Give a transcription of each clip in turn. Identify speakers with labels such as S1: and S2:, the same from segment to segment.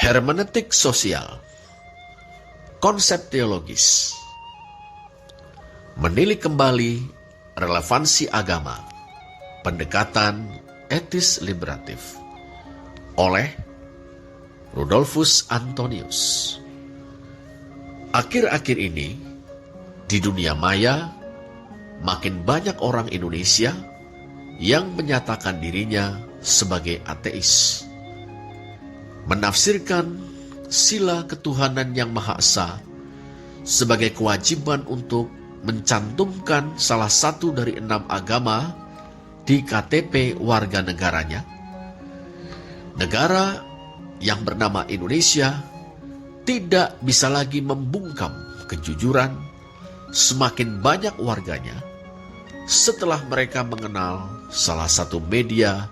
S1: Hermeneutik sosial, konsep teologis, menilik kembali relevansi agama, pendekatan etis liberatif, oleh Rudolfus Antonius. Akhir-akhir ini, di dunia maya, makin banyak orang Indonesia yang menyatakan dirinya sebagai ateis, menafsirkan sila ketuhanan yang Maha Esa sebagai kewajiban untuk mencantumkan salah satu dari 6 agama di KTP warga negaranya. Negara yang bernama Indonesia tidak bisa lagi membungkam kejujuran semakin banyak warganya setelah mereka mengenal salah satu media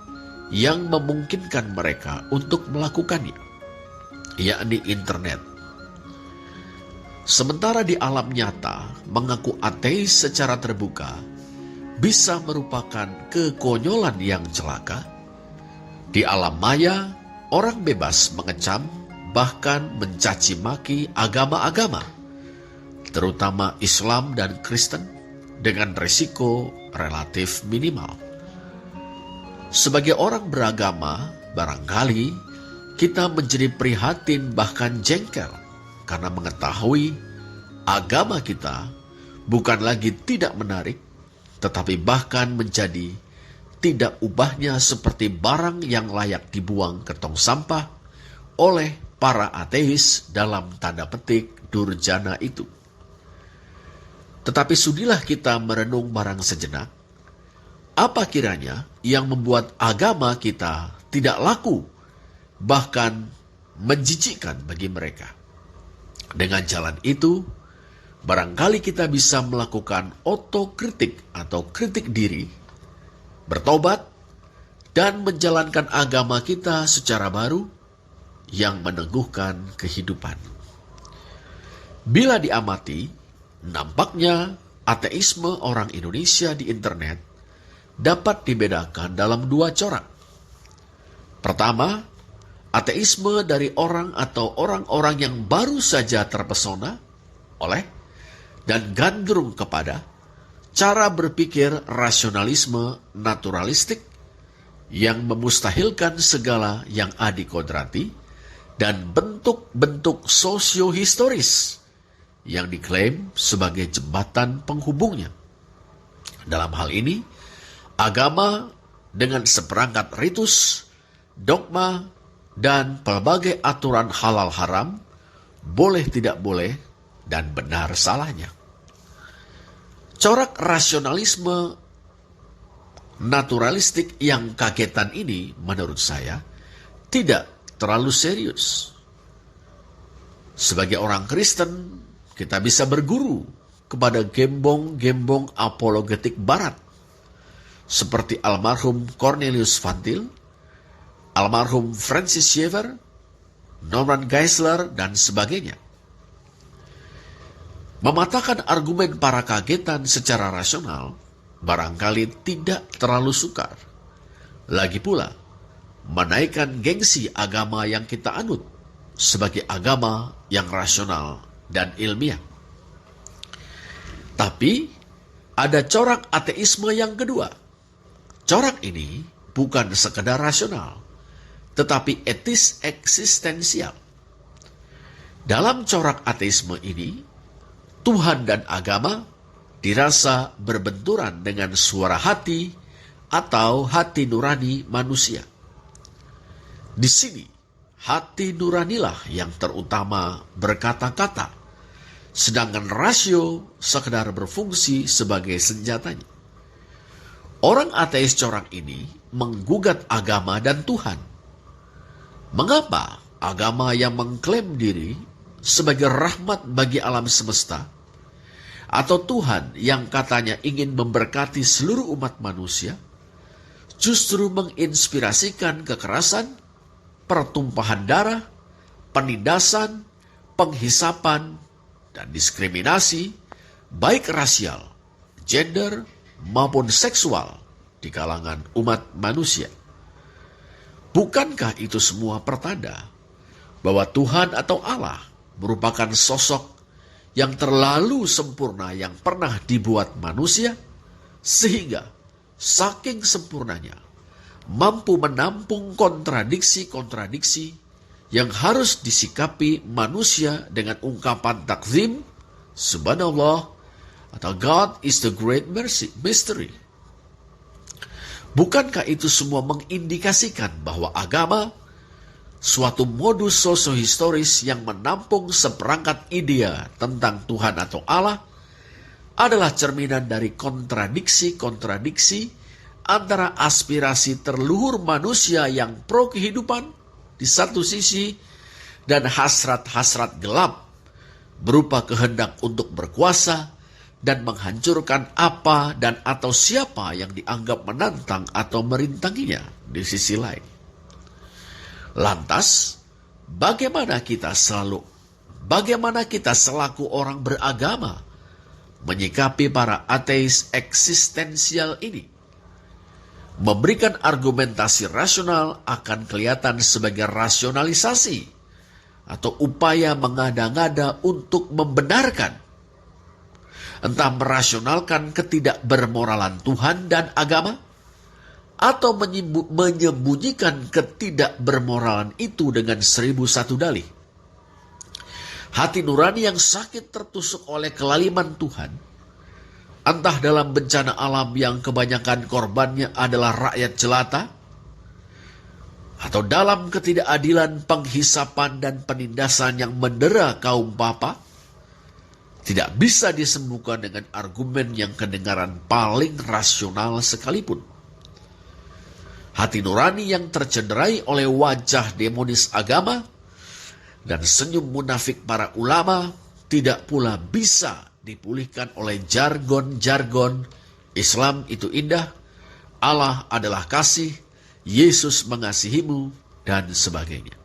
S1: yang memungkinkan mereka untuk melakukannya, yakni internet. Sementara di alam nyata, mengaku ateis secara terbuka bisa merupakan kekonyolan yang celaka. Di alam maya, orang bebas mengecam, bahkan mencaci maki agama-agama, terutama Islam dan Kristen, dengan risiko relatif minimal. Sebagai orang beragama, barangkali kita menjadi prihatin bahkan jengkel karena mengetahui agama kita bukan lagi tidak menarik, tetapi bahkan menjadi tidak ubahnya seperti barang yang layak dibuang ke tong sampah oleh para ateis dalam tanda petik durjana itu. Tetapi sudilah kita merenung barang sejenak, apa kiranya yang membuat agama kita tidak laku, bahkan menjijikkan bagi mereka. Dengan jalan itu, barangkali kita bisa melakukan otokritik atau kritik diri, bertobat, dan menjalankan agama kita secara baru yang meneguhkan kehidupan. Bila diamati, nampaknya ateisme orang Indonesia di internet dapat dibedakan dalam 2 corak. Pertama, ateisme dari orang atau orang-orang yang baru saja terpesona oleh dan gandrung kepada cara berpikir rasionalisme naturalistik yang memustahilkan segala yang adikodrati dan bentuk-bentuk sosiohistoris yang diklaim sebagai jembatan penghubungnya. Dalam hal ini, agama dengan seperangkat ritus, dogma, dan pelbagai aturan halal haram, boleh tidak boleh, dan benar salahnya. Corak rasionalisme naturalistik yang kagetan ini menurut saya tidak terlalu serius. Sebagai orang Kristen, kita bisa berguru kepada gembong-gembong apologetik barat, seperti almarhum Cornelius Van Til, almarhum Francis Schaeffer, Norman Geisler, dan sebagainya. Mematahkan argumen para kagetan secara rasional barangkali tidak terlalu sukar. Lagi pula, menaikkan gengsi agama yang kita anut sebagai agama yang rasional dan ilmiah. Tapi, ada corak ateisme yang kedua. Corak ini bukan sekedar rasional, tetapi etis eksistensial. Dalam corak ateisme ini, Tuhan dan agama dirasa berbenturan dengan suara hati atau hati nurani manusia. Di sini, hati nuranilah yang terutama berkata-kata, sedangkan rasio sekedar berfungsi sebagai senjatanya. Orang ateis corak ini menggugat agama dan Tuhan. Mengapa agama yang mengklaim diri sebagai rahmat bagi alam semesta, atau Tuhan yang katanya ingin memberkati seluruh umat manusia, justru menginspirasikan kekerasan, pertumpahan darah, penindasan, penghisapan, dan diskriminasi, baik rasial, gender, maupun seksual di kalangan umat manusia. Bukankah itu semua pertanda bahwa Tuhan atau Allah merupakan sosok yang terlalu sempurna yang pernah dibuat manusia, sehingga saking sempurnanya mampu menampung kontradiksi-kontradiksi yang harus disikapi manusia dengan ungkapan takzim, subhanallah, atau God is the great mystery. Bukankah itu semua mengindikasikan bahwa agama, suatu modus sosiohistoris yang menampung seperangkat idea tentang Tuhan atau Allah, adalah cerminan dari kontradiksi-kontradiksi antara aspirasi terluhur manusia yang pro kehidupan di satu sisi dan hasrat-hasrat gelap berupa kehendak untuk berkuasa dan menghancurkan apa dan atau siapa yang dianggap menantang atau merintanginya di sisi lain. Lantas, bagaimana kita selaku orang beragama menyikapi para ateis eksistensial ini? Memberikan argumentasi rasional akan kelihatan sebagai rasionalisasi atau upaya mengada-ngada untuk membenarkan, entah merasionalkan ketidakbermoralan Tuhan dan agama, atau menyembunyikan ketidakbermoralan itu dengan 1001 dalih. Hati nurani yang sakit tertusuk oleh kelaliman Tuhan, entah dalam bencana alam yang kebanyakan korbannya adalah rakyat jelata, atau dalam ketidakadilan penghisapan dan penindasan yang mendera kaum papa, tidak bisa disembuhkan dengan argumen yang kedengaran paling rasional sekalipun. Hati nurani yang tercederai oleh wajah demonis agama dan senyum munafik para ulama tidak pula bisa dipulihkan oleh jargon-jargon Islam itu indah, Allah adalah kasih, Yesus mengasihimu, dan sebagainya.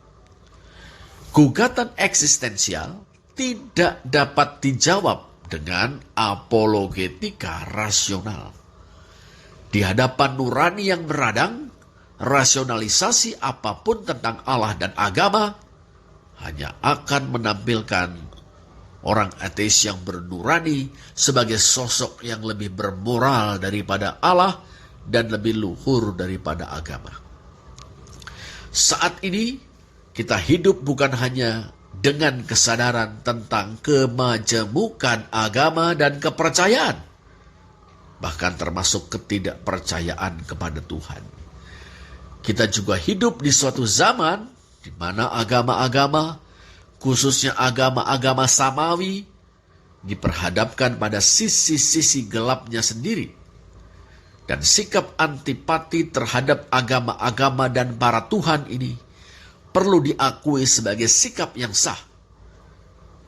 S1: Gugatan eksistensial tidak dapat dijawab dengan apologetika rasional. Di hadapan nurani yang meradang, rasionalisasi apapun tentang Allah dan agama hanya akan menampilkan orang ateis yang bernurani sebagai sosok yang lebih bermoral daripada Allah dan lebih luhur daripada agama. Saat ini kita hidup bukan hanya dengan kesadaran tentang kemajemukan agama dan kepercayaan, bahkan termasuk ketidakpercayaan kepada Tuhan. Kita juga hidup di suatu zaman di mana agama-agama, khususnya agama-agama samawi, diperhadapkan pada sisi-sisi gelapnya sendiri. Dan sikap antipati terhadap agama-agama dan para Tuhan ini perlu diakui sebagai sikap yang sah.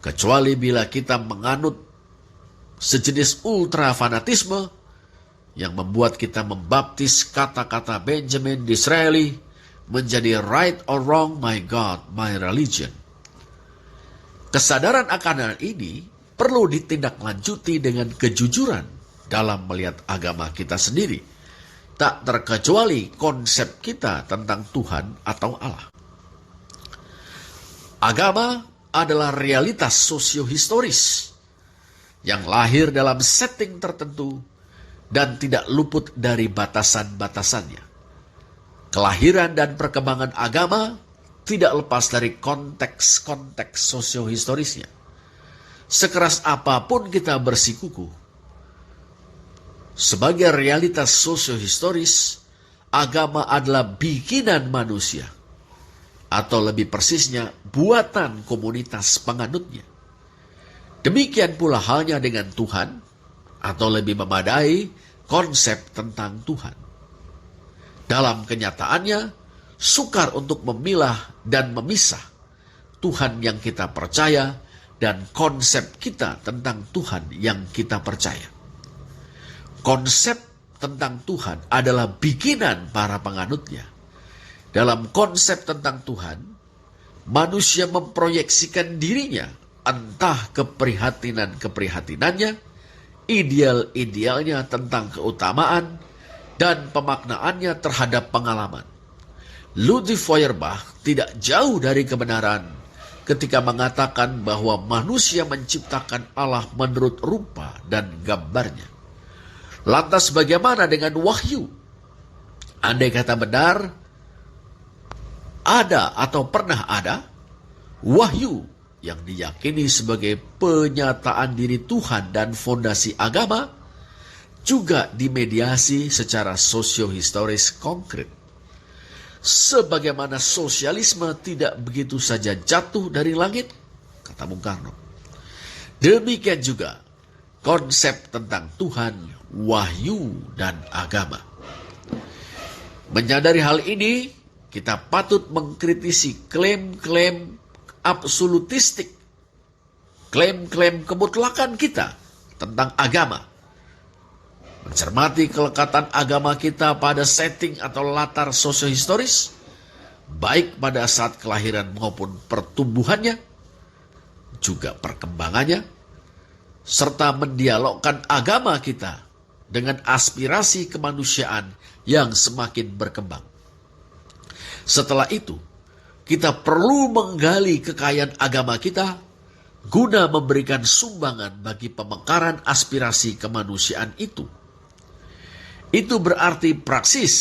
S1: Kecuali bila kita menganut sejenis ultrafanatisme yang membuat kita membaptis kata-kata Benjamin Disraeli menjadi right or wrong, my God, my religion. Kesadaran akan hal ini perlu ditindaklanjuti dengan kejujuran dalam melihat agama kita sendiri, tak terkecuali konsep kita tentang Tuhan atau Allah. Agama adalah realitas sosiohistoris yang lahir dalam setting tertentu dan tidak luput dari batasan-batasannya. Kelahiran dan perkembangan agama tidak lepas dari konteks-konteks sosiohistorisnya. Sekeras apapun kita bersikuku, sebagai realitas sosiohistoris, agama adalah bikinan manusia, atau lebih persisnya, buatan komunitas penganutnya. Demikian pula halnya dengan Tuhan, atau lebih memadai, konsep tentang Tuhan. Dalam kenyataannya, sukar untuk memilah dan memisah Tuhan yang kita percaya dan konsep kita tentang Tuhan yang kita percaya. Konsep tentang Tuhan adalah bikinan para penganutnya. Dalam konsep tentang Tuhan, manusia memproyeksikan dirinya, entah keprihatinan-keprihatinannya, ideal-idealnya tentang keutamaan, dan pemaknaannya terhadap pengalaman. Ludwig Feuerbach tidak jauh dari kebenaran ketika mengatakan bahwa manusia menciptakan Allah menurut rupa dan gambarnya. Lantas bagaimana dengan wahyu? Andai kata benar, ada atau pernah ada wahyu yang diyakini sebagai penyataan diri Tuhan dan fondasi agama, juga dimediasi secara sosiohistoris konkret. Sebagaimana sosialisme tidak begitu saja jatuh dari langit, kata Bung Karno. Demikian juga konsep tentang Tuhan, wahyu, dan agama. Menyadari hal ini, kita patut mengkritisi klaim-klaim absolutistik, klaim-klaim kemutlakan kita tentang agama. Mencermati kelekatan agama kita pada setting atau latar sosiohistoris, baik pada saat kelahiran maupun pertumbuhannya, juga perkembangannya, serta mendialogkan agama kita dengan aspirasi kemanusiaan yang semakin berkembang. Setelah itu, kita perlu menggali kekayaan agama kita guna memberikan sumbangan bagi pemekaran aspirasi kemanusiaan itu. Itu berarti praksis,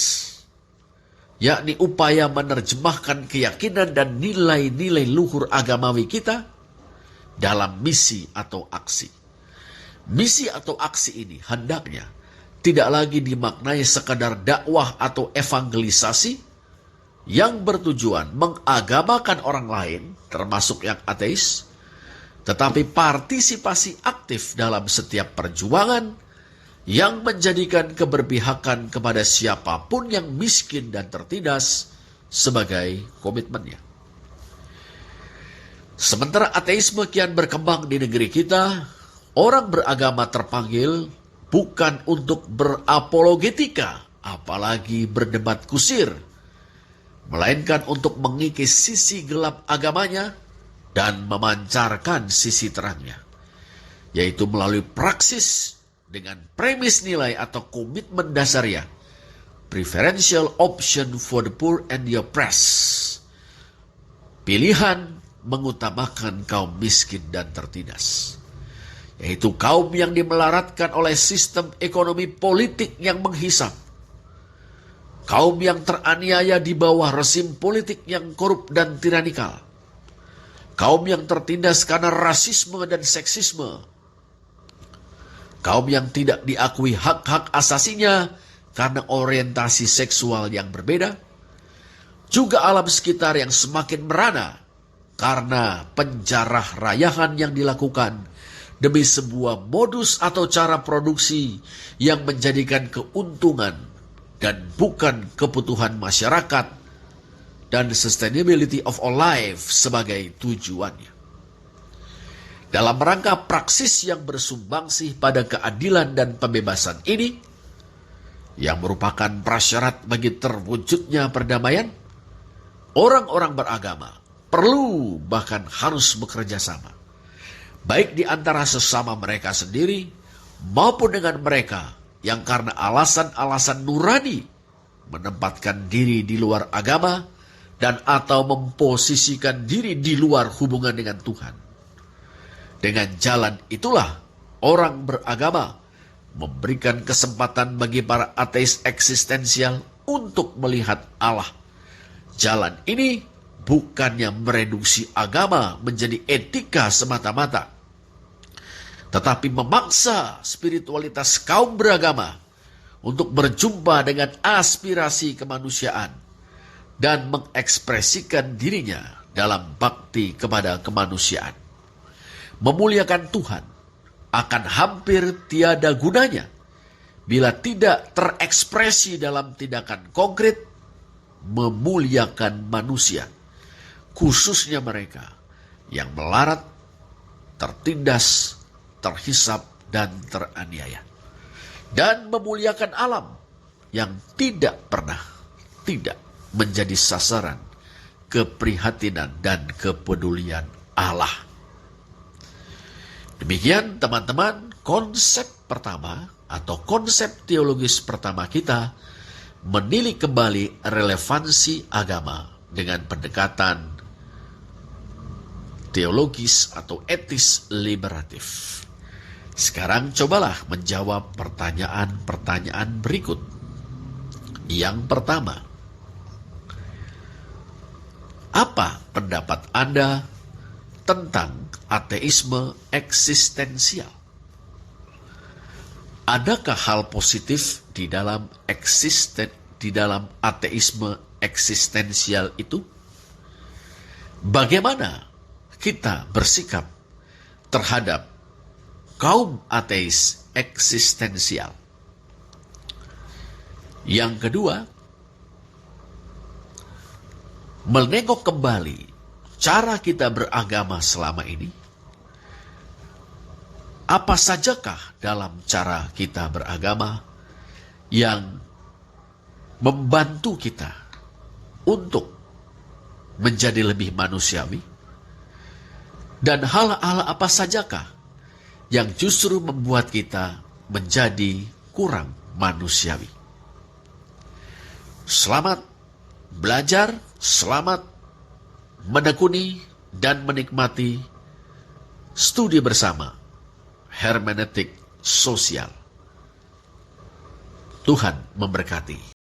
S1: yakni upaya menerjemahkan keyakinan dan nilai-nilai luhur agamawi kita dalam misi atau aksi. Misi atau aksi ini hendaknya tidak lagi dimaknai sekadar dakwah atau evangelisasi yang bertujuan mengagamakan orang lain, termasuk yang ateis, tetapi partisipasi aktif dalam setiap perjuangan yang menjadikan keberpihakan kepada siapapun yang miskin dan tertindas sebagai komitmennya. Sementara ateisme kian berkembang di negeri kita, orang beragama terpanggil bukan untuk berapologetika, apalagi berdebat kusir, melainkan untuk mengikis sisi gelap agamanya dan memancarkan sisi terangnya, yaitu melalui praksis dengan premis nilai atau komitmen dasarnya, preferential option for the poor and the oppressed, pilihan mengutamakan kaum miskin dan tertindas, yaitu kaum yang dimelaratkan oleh sistem ekonomi politik yang menghisap, kaum yang teraniaya di bawah rezim politik yang korup dan tiranikal, kaum yang tertindas karena rasisme dan seksisme, kaum yang tidak diakui hak-hak asasinya karena orientasi seksual yang berbeda, juga alam sekitar yang semakin merana karena penjarah rayahan yang dilakukan demi sebuah modus atau cara produksi yang menjadikan keuntungan dan bukan kebutuhan masyarakat dan sustainability of all life sebagai tujuannya. Dalam rangka praksis yang bersumbangsih pada keadilan dan pembebasan ini, yang merupakan prasyarat bagi terwujudnya perdamaian, orang-orang beragama perlu bahkan harus bekerja sama, baik di antara sesama mereka sendiri maupun dengan mereka yang karena alasan-alasan nurani menempatkan diri di luar agama dan atau memposisikan diri di luar hubungan dengan Tuhan. Dengan jalan itulah orang beragama memberikan kesempatan bagi para ateis eksistensial untuk melihat Allah. Jalan ini bukannya mereduksi agama menjadi etika semata-mata, tetapi memaksa spiritualitas kaum beragama untuk berjumpa dengan aspirasi kemanusiaan dan mengekspresikan dirinya dalam bakti kepada kemanusiaan. Memuliakan Tuhan akan hampir tiada gunanya bila tidak terekspresi dalam tindakan konkret memuliakan manusia, khususnya mereka yang melarat, tertindas, terhisap, dan teraniaya, dan memuliakan alam yang tidak menjadi sasaran keprihatinan dan kepedulian Allah. Demikian teman-teman, konsep pertama atau konsep teologis pertama kita menilik kembali relevansi agama dengan pendekatan teologis atau etis liberatif. Sekarang cobalah menjawab pertanyaan-pertanyaan berikut. Yang pertama, apa pendapat Anda tentang ateisme eksistensial? Adakah hal positif di dalam ateisme eksistensial itu? Bagaimana kita bersikap terhadap kaum ateis eksistensial? Yang kedua, menengok kembali cara kita beragama selama ini. Apa sajakah dalam cara kita beragama yang membantu kita untuk menjadi lebih manusiawi? Dan hal-hal apa sajakah yang justru membuat kita menjadi kurang manusiawi? Selamat belajar, selamat menekuni dan menikmati studi bersama hermeneutik sosial. Tuhan memberkati.